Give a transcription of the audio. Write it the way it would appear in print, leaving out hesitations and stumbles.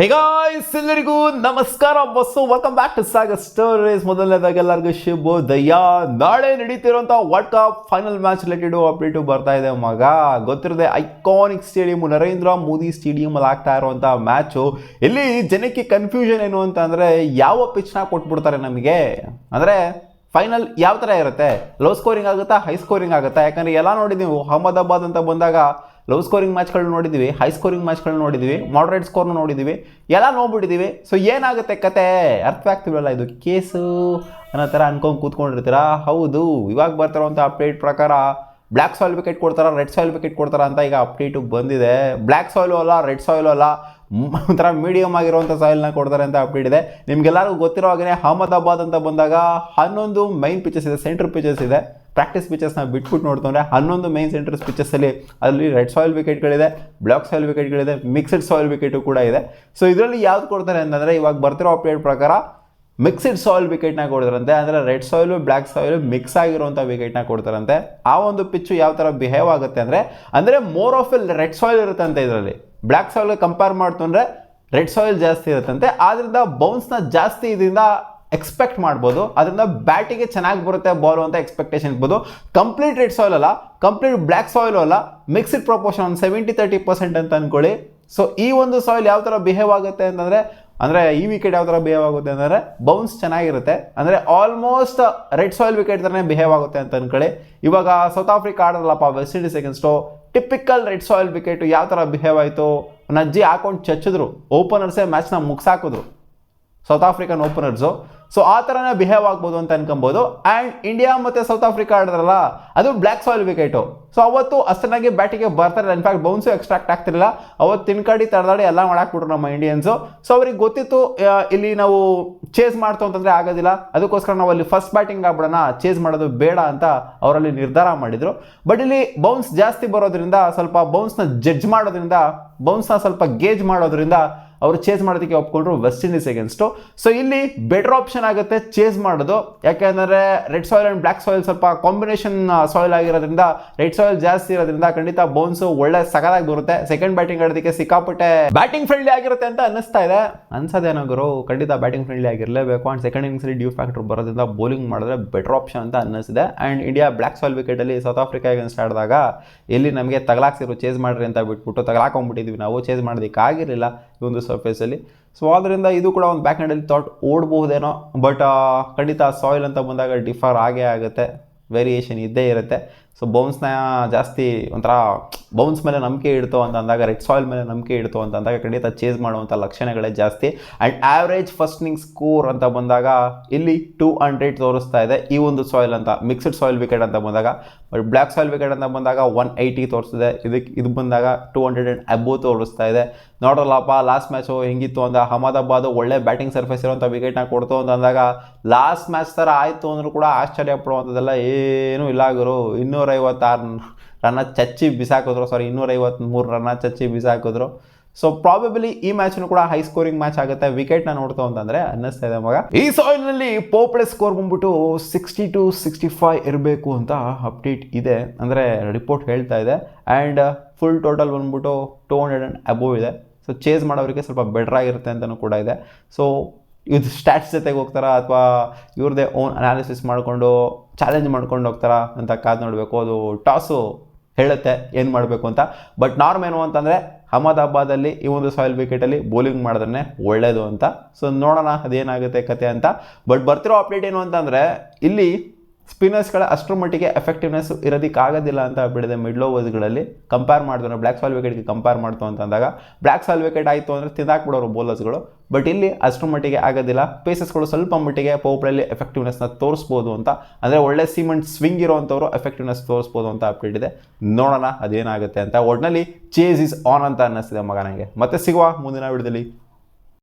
ಹೇ guys, ಎಲ್ಲರಿಗೂ ನಮಸ್ಕಾರ boss. Welcome back to Sagar stories. ಮೊದಲನೇದಾಗಿ ಎಲ್ಲರಿಗೂ ಶುಭೋದಯ. ನಾಳೆ ನಡೀತಿರುವಂಥ world cup final match related update ಬರ್ತಾ ಇದೆ ಮಗ. ಗೊತ್ತಿರದೆ iconic stadium Narendra Modi stadium ಅಲ್ಲಿ ಆಗ್ತಾ ಇರುವಂಥ ಮ್ಯಾಚು. ಇಲ್ಲಿ ಜನಕ್ಕೆ ಕನ್ಫ್ಯೂಷನ್ ಏನು ಅಂತ ಅಂದರೆ, ಯಾವ ಪಿಚ್ನ ಕೊಟ್ಬಿಡ್ತಾರೆ ನಮಗೆ ಅಂದರೆ ಫೈನಲ್ ಯಾವ ಥರ ಇರುತ್ತೆ, ಲೋ ಸ್ಕೋರಿಂಗ್ ಆಗುತ್ತಾ ಹೈ ಸ್ಕೋರಿಂಗ್ ಆಗುತ್ತಾ? ಯಾಕಂದರೆ ಎಲ್ಲ ನೋಡಿದ್ದೀವಿ, ಅಹಮದಾಬಾದ್ ಅಂತ ಬಂದಾಗ ಲೋ ಸ್ಕೋರಿಂಗ್ ಮ್ಯಾಚ್ಗಳು ನೋಡಿದ್ದೀವಿ, ಹೈ ಸ್ಕೋರಿಂಗ್ ಮ್ಯಾಚ್ಗಳು ನೋಡಿದ್ದೀವಿ, ಮಾಡ್ರೇಟ್ ಸ್ಕೋರ್ನು ನೋಡಿದ್ದೀವಿ, ಎಲ್ಲ ನೋಡ್ಬಿಟ್ಟಿದ್ದೀವಿ. ಸೊ ಏನಾಗುತ್ತೆ ಕತೆ ಅರ್ಥ ಆಗ್ತಿವಲ್ಲ, ಇದು ಕೇಸು ಅನ್ನೋ ಥರ ಅನ್ಕೊಂಡು ಕೂತ್ಕೊಂಡಿರ್ತೀರಾ. ಹೌದು, ಇವಾಗ ಬರ್ತಿರೋಂಥ ಅಪ್ಡೇಟ್ ಪ್ರಕಾರ ಬ್ಲ್ಯಾಕ್ ಸಾಯಿಲ್ ವಿಕೆಟ್ ಕೊಡ್ತಾರಾ, ರೆಡ್ ಸಾಯಿಲ್ ವಿಕೆಟ್ ಕೊಡ್ತಾರಾ ಅಂತ ಈಗ ಅಪ್ಡೇಟು ಬಂದಿದೆ. ಬ್ಲ್ಯಾಕ್ ಸಾಯಿಲು ಅಲ್ಲ, ರೆಡ್ ಸಾಯಿಲು ಅಲ್ಲ, ಒಂಥರ ಮೀಡಿಯಮ್ ಆಗಿರುವಂಥ ಸಾಯಿಲ್ನ ಕೊಡ್ತಾರೆ ಅಂತ ಅಪ್ಡೇಟ್ ಇದೆ. ನಿಮ್ಗೆಲ್ಲರಿಗೂ ಗೊತ್ತಿರೋ ಹಾಗೆ ಅಹಮದಾಬಾದ್ ಅಂತ ಬಂದಾಗ 11 ಮೈನ್ ಪಿಚಸ್ ಇದೆ, ಸೆಂಟ್ರ್ ಪಿಚಸ್ ಇದೆ. ಪ್ರಾಕ್ಟೀಸ್ ಪಿಚಸ್ನ ಬಿಟ್ಬಿಟ್ಟು ನೋಡ್ಕೊಂಡ್ರೆ 11 ಮೈನ್ ಸೆಂಟರ್ಸ್ ಪಿಚಸ್ಸಲ್ಲಿ ಅಲ್ಲಿ ರೆಡ್ ಸಾಯಿಲ್ ವಿಕೆಟ್ಗಳಿದೆ, ಬ್ಲ್ಯಾಕ್ ಸಾಯಿಲ್ ವಿಕೆಟ್ಗಳಿದೆ, ಮಿಕ್ಸ್ಡ್ ಸಾಯಿಲ್ ವಿಕೆಟು ಕೂಡ ಇದೆ. ಸೊ ಇದರಲ್ಲಿ ಯಾವ್ದು ಕೊಡ್ತಾರೆ ಅಂತಂದರೆ, ಇವಾಗ ಬರ್ತಿರೋ ಅಪ್ಡೇಟ್ ಪ್ರಕಾರ ಮಿಕ್ಸ್ಡ್ ಸಾಯಿಲ್ ವಿಕೆಟ್ನ ಕೊಡ್ತಾರಂತೆ. ಅಂದರೆ red soil black soil mix ಆಗಿರುವಂಥ ವಿಕೆಟ್ನ ಕೊಡ್ತಾರಂತೆ. ಆ ಒಂದು ಪಿಚ್ಚು ಯಾವ ಥರ ಬಿಹೇವ್ ಆಗುತ್ತೆ ಅಂದರೆ ಮೋರ್ ಆಫ್ ಎಲ್ ರೆಡ್ ಸಾಯಿಲ್ ಇರುತ್ತಂತೆ ಇದರಲ್ಲಿ. ಬ್ಲ್ಯಾಕ್ ಸಾಯಿಲ್ಗೆ ಕಂಪೇರ್ ಮಾಡ್ತಂದ್ರೆ ರೆಡ್ ಸಾಯಿಲ್ ಜಾಸ್ತಿ ಇರುತ್ತಂತೆ. ಆದ್ದರಿಂದ ಬೌನ್ಸ್ನ ಜಾಸ್ತಿ ಇದರಿಂದ ಎಕ್ಸ್ಪೆಕ್ಟ್ ಮಾಡ್ಬೋದು, ಅದರಿಂದ ಬ್ಯಾಟಿಗೆ ಚೆನ್ನಾಗಿ ಬರುತ್ತೆ ಬಾಲು ಅಂತ ಎಕ್ಸ್ಪೆಕ್ಟೇಷನ್ ಇರ್ಬೋದು. ಕಂಪ್ಲೀಟ್ ರೆಡ್ ಸಾಯಿಲ್ ಅಲ್ಲ, ಕಂಪ್ಲೀಟ್ ಬ್ಲ್ಯಾಕ್ ಸಾಯಿಲು ಅಲ್ಲ, ಮಿಕ್ಸ್ಡ್ ಪ್ರೊಪೋರ್ಷನ್ ಒಂದು 70-30% ಅಂತ ಅಂದ್ಕೊಳ್ಳಿ. ಸೊ ಈ ಒಂದು ಸಾಯಿಲ್ ಯಾವ ಥರ ಬಿಹೇವ್ ಆಗುತ್ತೆ ಅಂದರೆ ಈ ವಿಕೆಟ್ ಯಾವ ಥರ ಬಿಹೇವ್ ಆಗುತ್ತೆ ಅಂದರೆ ಬೌನ್ಸ್ ಚೆನ್ನಾಗಿರುತ್ತೆ. ಅಂದರೆ ಆಲ್ಮೋಸ್ಟ್ ರೆಡ್ ಸಾಯಿಲ್ ವಿಕೆಟ್ ಥರನೇ ಬಿಹೇವ್ ಆಗುತ್ತೆ ಅಂತ ಅಂದ್ಕೊಳ್ಳಿ. ಇವಾಗ ಸೌತ್ ಆಫ್ರಿಕಾ ಆಡೋದಲ್ಲಪ್ಪ West Indies against, typical red soil wicket ಯಾವ ಥರ ಬಿಹೇವ್ ಆಯಿತು, ನಜ್ಜಿ ಹಾಕೊಂಡು ಚಚ್ಚಿದ್ರು, ಓಪನರ್ಸೇ ಮ್ಯಾಚ್ನ ಮುಗಿಸಾಕಿದ್ರು ಸೌತ್ ಆಫ್ರಿಕನ್ ಓಪನರ್ಸು. ಸೊ ಆ ಥರನೇ ಬಿಹೇವ್ ಆಗ್ಬೋದು ಅಂತ ಅನ್ಕೊಬೋದು. ಆ್ಯಂಡ್ ಇಂಡಿಯಾ ಮತ್ತು ಸೌತ್ ಆಫ್ರಿಕಾ ಆಡಿದ್ರಲ್ಲ, ಅದು ಬ್ಲ್ಯಾಕ್ ಸಾಯಿಲ್ ವಿಕೆಟು. ಸೊ ಅವತ್ತು ಅಷ್ಟನ್ನಾಗಿ ಬ್ಯಾಟಿಗೆ ಬರ್ತಾರೆ. ಇನ್ಫ್ಯಾಕ್ಟ್ ಬೌನ್ಸು ಎಕ್ಸ್ಟ್ರಾಕ್ಟ್ ಆಗ್ತಿರಲಿಲ್ಲ. ಅವತ್ತು ತಿನ್ಕಡಿ ತಡೆದಾಡಿ ಎಲ್ಲ ಮಾಡಾಕ್ಬಿಟ್ರು ನಮ್ಮ ಇಂಡಿಯನ್ಸು. ಸೊ ಅವ್ರಿಗೆ ಗೊತ್ತಿತ್ತು ಇಲ್ಲಿ ನಾವು ಚೇಸ್ ಮಾಡ್ತು ಅಂತಂದರೆ ಆಗೋದಿಲ್ಲ, ಅದಕ್ಕೋಸ್ಕರ ನಾವು ಅಲ್ಲಿ ಫಸ್ಟ್ ಬ್ಯಾಟಿಂಗ್ ಆಗ್ಬಿಡೋಣ, ಚೇಸ್ ಮಾಡೋದು ಬೇಡ ಅಂತ ಅವರಲ್ಲಿ ನಿರ್ಧಾರ ಮಾಡಿದರು. ಬಟ್ ಇಲ್ಲಿ ಬೌನ್ಸ್ ಜಾಸ್ತಿ ಬರೋದ್ರಿಂದ, ಸ್ವಲ್ಪ ಬೌನ್ಸ್ನ ಜಡ್ಜ್ ಮಾಡೋದ್ರಿಂದ, ಬೌನ್ಸ್ನ ಸ್ವಲ್ಪ ಗೇಜ್ ಮಾಡೋದ್ರಿಂದ ಅವರು ಚೇಸ್ ಮಾಡೋದಕ್ಕೆ ಒಪ್ಕೊಂಡ್ರು ವೆಸ್ಟ್ ಇಂಡೀಸ್ ಅಗೇನ್ಸ್ಟು. ಸೊ ಇಲ್ಲಿ ಬೆಟರ್ ಆಪ್ಷನ್ ಆಗುತ್ತೆ ಚೇಸ್ ಮಾಡೋದು. ಯಾಕೆಂದರೆ red soil and black soil ಸ್ವಲ್ಪ ಕಾಂಬಿನೇಷನ್ ಸಾಯಿಲ್ ಆಗಿರೋದ್ರಿಂದ, ರೆಡ್ ಸಾಯಿಲ್ ಜಾಸ್ತಿ ಇರೋದ್ರಿಂದ ಖಂಡಿತ ಬೌನ್ಸು ಒಳ್ಳೆ ಸಗದಾಗಿ ಬರುತ್ತೆ. ಸೆಕೆಂಡ್ ಬ್ಯಾಟಿಂಗ್ ಆಡೋದಕ್ಕೆ ಸಿಕ್ಕಾಪಟ್ಟೆ ಬ್ಯಾಟಿಂಗ್ ಫ್ರೆಂಡ್ಲಿ ಆಗಿರುತ್ತೆ ಅಂತ ಅನ್ನಿಸ್ತಾ ಇದೆ. ಅನ್ಸೋದೇನಾಗರು ಖಂಡಿತ ಬ್ಯಾಟಿಂಗ್ ಫ್ರೆಂಡ್ಲಿ ಆಗಿರಲೇಬೇಕು. ಆ್ಯಂಡ್ ಸೆಕೆಂಡ್ ಇನ್ನಿಂಗ್ಸಲ್ಲಿ ಡ್ಯೂ ಫ್ಯಾಕ್ಟರ್ ಬರೋದ್ರಿಂದ ಬೌಲಿಂಗ್ ಮಾಡಿದ್ರೆ ಬೆಟರ್ ಆಪ್ಷನ್ ಅಂತ ಅನ್ನಿಸಿದೆ. ಆ್ಯಂಡ್ ಇಂಡಿಯಾ ಬ್ಲ್ಯಾಕ್ ಸಾಯಿಲ್ ವಿಕೆಟಲ್ಲಿ ಸೌತ್ ಆಫ್ರಿಕಾ ಅಗೇನ್ಸ್ಟ್ ಆಡಿದಾಗ ಇಲ್ಲಿ ನಮಗೆ ತಗಲಾಕ್ಸಿರು, ಚೇಸ್ ಮಾಡ್ರಿ ಅಂತ ಬಿಟ್ಬಿಟ್ಟು ತಗಲಾಕೊಂಡ್ಬಿಟ್ಟಿದ್ವಿ ನಾವು, ಚೇಸ್ ಮಾಡೋದಕ್ಕೆ ಆಗಿರಲಿಲ್ಲ ಈ ಒಂದು ಸರ್ಫೇಸಲ್ಲಿ. ಸೊ ಆದ್ದರಿಂದ ಇದು ಕೂಡ ಒಂದು ಬ್ಯಾಕ್ ಹ್ಯಾಂಡಲ್ಲಿ ಥಾಟ್ ಓಡಬಹುದೇನೋ. ಬಟ್ ಖಂಡಿತ ಸಾಯಿಲ್ ಅಂತ ಬಂದಾಗ ಡಿಫರ್ ಆಗೇ ಆಗುತ್ತೆ, ವೇರಿಯೇಷನ್ ಇದ್ದೇ ಇರುತ್ತೆ. ಸೊ ಬೌನ್ಸ್ನ ಜಾಸ್ತಿ ಒಂಥರ ಬೌನ್ಸ್ ಮೇಲೆ ನಂಬಿಕೆ ಇಡ್ತು ಅಂತ ಅಂದಾಗ, ರೆಡ್ ಸಾಯಿಲ್ ಮೇಲೆ ನಂಬಿಕೆ ಇಡ್ತು ಅಂತ ಅಂದಾಗ ಖಂಡಿತ ಚೇಸ್ ಮಾಡುವಂಥ ಲಕ್ಷಣಗಳೇ ಜಾಸ್ತಿ. And average first inning score ಅಂತ ಬಂದಾಗ ಇಲ್ಲಿ 200 ತೋರಿಸ್ತಾ ಇದೆ ಈ ಒಂದು ಸಾಯಿಲ್ ಅಂತ, ಮಿಕ್ಸ್ಡ್ ಸಾಯಿಲ್ ವಿಕೆಟ್ ಅಂತ ಬಂದಾಗ. ಬಟ್ ಬ್ಲ್ಯಾಕ್ ಸಾಯಿಲ್ ವಿಕೆಟ್ ಅಂತ ಬಂದಾಗ 180 ತೋರಿಸ್ತಿದೆ. ಇದು ಬಂದಾಗ 200 ಅಬೋವ್ ತೋರಿಸ್ತಾ ಇದೆ. ನೋಡೋಲ್ಲಪ್ಪ ಲಾಸ್ಟ್ ಮ್ಯಾಚು ಹೆಂಗಿತ್ತು ಅಂತ, ಅಹಮದಾಬಾದ್ ಒಳ್ಳೆ ಬ್ಯಾಟಿಂಗ್ ಸರ್ಫೇಸ್ ಇರುವಂಥ ವಿಕೆಟ್ನ ಕೊಡ್ತು ಅಂತ ಅಂದಾಗ ಲಾಸ್ಟ್ ಮ್ಯಾಚ್ ಥರ ಆಯಿತು ಅಂದರೂ ಕೂಡ ಆಶ್ಚರ್ಯ ಪಡುವಂಥದ್ದೆಲ್ಲ ಏನೂ ಇಲ್ಲ ಗುರು. 256 ರನ್ನ ಚಚ್ಚಿ ಬಿಸಾಕಿದ್ರು, 253 ರನ್ನ ಚಚ್ಚಿ ಬಿಸಾಕಿದ್ರು. ಸೊ ಪ್ರಾಬಬಲಿ ಈ ಮ್ಯಾಚ್ನು ಕೂಡ ಹೈ ಸ್ಕೋರಿಂಗ್ ಮ್ಯಾಚ್ ಆಗುತ್ತೆ ವಿಕೆಟ್ನ ನೋಡ್ತು ಅಂತಂದರೆ ಅನ್ನಿಸ್ತಾ ಇದೆ ಮಗ. ಈ ಸಾಯಿಲ್ನಲ್ಲಿ ಪೋಪ್ಳೆ ಸ್ಕೋರ್ ಬಂದ್ಬಿಟ್ಟು 60-65 ಇರಬೇಕು ಅಂತ ಅಪ್ಡೇಟ್ ಇದೆ, ಅಂದರೆ ರಿಪೋರ್ಟ್ ಹೇಳ್ತಾ ಇದೆ. ಆ್ಯಂಡ್ ಫುಲ್ ಟೋಟಲ್ ಬಂದ್ಬಿಟ್ಟು 200 ಅಬೋವ್ ಇದೆ. ಸೊ ಚೇಸ್ ಮಾಡೋರಿಗೆ ಸ್ವಲ್ಪ ಬೆಟರ್ ಆಗಿರುತ್ತೆ ಅಂತಲೂ ಕೂಡ ಇದೆ. ಸೊ ಇದು ಸ್ಟ್ಯಾಟ್ಸ್ ಜೊತೆಗೆ ಹೋಗ್ತಾರಾ ಅಥವಾ ಇವ್ರದ್ದೇ ಓನ್ ಅನಾಲಿಸಿಸ್ ಮಾಡಿಕೊಂಡು ಚಾಲೆಂಜ್ ಮಾಡ್ಕೊಂಡು ಹೋಗ್ತಾರಾ ಅಂತ ಕಾದು ನೋಡಬೇಕು. ಅದು ಟಾಸು ಹೇಳುತ್ತೆ ಏನು ಮಾಡಬೇಕು ಅಂತ. ಬಟ್ ನಾರ್ಮ್ ಏನು ಅಂತಂದರೆ ಅಹಮದಾಬಾದಲ್ಲಿ ಈ ಒಂದು ಸಾಯಿಲ್ ವಿಕೆಟಲ್ಲಿ ಬೌಲಿಂಗ್ ಮಾಡಿದ್ರೆ ಒಳ್ಳೆಯದು ಅಂತ. ಸೊ ನೋಡೋಣ ಅದೇನಾಗುತ್ತೆ ಕತೆ ಅಂತ. ಬಟ್ ಬರ್ತಿರೋ ಅಪ್ಡೇಟ್ ಏನು ಅಂತಂದರೆ, ಇಲ್ಲಿ ಸ್ಪಿನ್ನರ್ಸ್ಗಳ ಅಷ್ಟರ ಮಟ್ಟಿಗೆ ಎಫೆಕ್ಟಿವ್ನೆಸ್ ಇರೋದಕ್ಕಾಗೋದಿಲ್ಲ ಅಂತ ಬಿಡಿದೆ ಮಿಡ್ಲ್ ಓವರ್ಸ್ಗಳಲ್ಲಿ ಕಂಪೇರ್ ಮಾಡಿದ್ರೆ. ಬ್ಲ್ಯಾಕ್ ಸಾಯಿಲ್ ವಿಕೆಟ್ಗೆ ಕಂಪೇರ್ ಮಾಡ್ತು ಅಂತಂದಾಗ ಬ್ಲ್ಯಾಕ್ ಸಾಯಿಲ್ ವಿಕೆಟ್ ಆಯಿತು ಅಂದರೆ ತಿಂದಾಕ್ಬಿಡೋರು ಬೌಲರ್ಸ್ಗಳು. ಬಟ್ ಇಲ್ಲಿ ಅಷ್ಟರ ಮಟ್ಟಿಗೆ ಆಗೋದಿಲ್ಲ. ಪೇಸಸ್ಗಳು ಸ್ವಲ್ಪ ಮಟ್ಟಿಗೆ ಪೋಪ್ಲಲ್ಲಿ ಎಫೆಕ್ಟಿವ್ನೆಸ್ನ ತೋರಿಸ್ಬೋದು ಅಂತ, ಅಂದರೆ ಒಳ್ಳೆ ಸಿಮೆಂಟ್ ಸ್ವಿಂಗ್ ಇರೋವಂಥವ್ರು ಎಫೆಕ್ಟಿವ್ನೆಸ್ ತೋರಿಸ್ಬೋದು ಅಂತ ಅಪ್ಡೇಟ್ ಇದೆ. ನೋಡೋಣ ಅದೇನಾಗುತ್ತೆ ಅಂತ. ಒಟ್ಟಿನಲ್ಲಿ ಚೇಸ್ ಇಸ್ ಆನ್ ಅಂತ ಅನ್ನಿಸ್ತಿದೆ ಮಗ ನನಗೆ. ಮತ್ತೆ ಸಿಗುವ ಮುಂದಿನ ವಿಡಿಯೋದಲ್ಲಿ.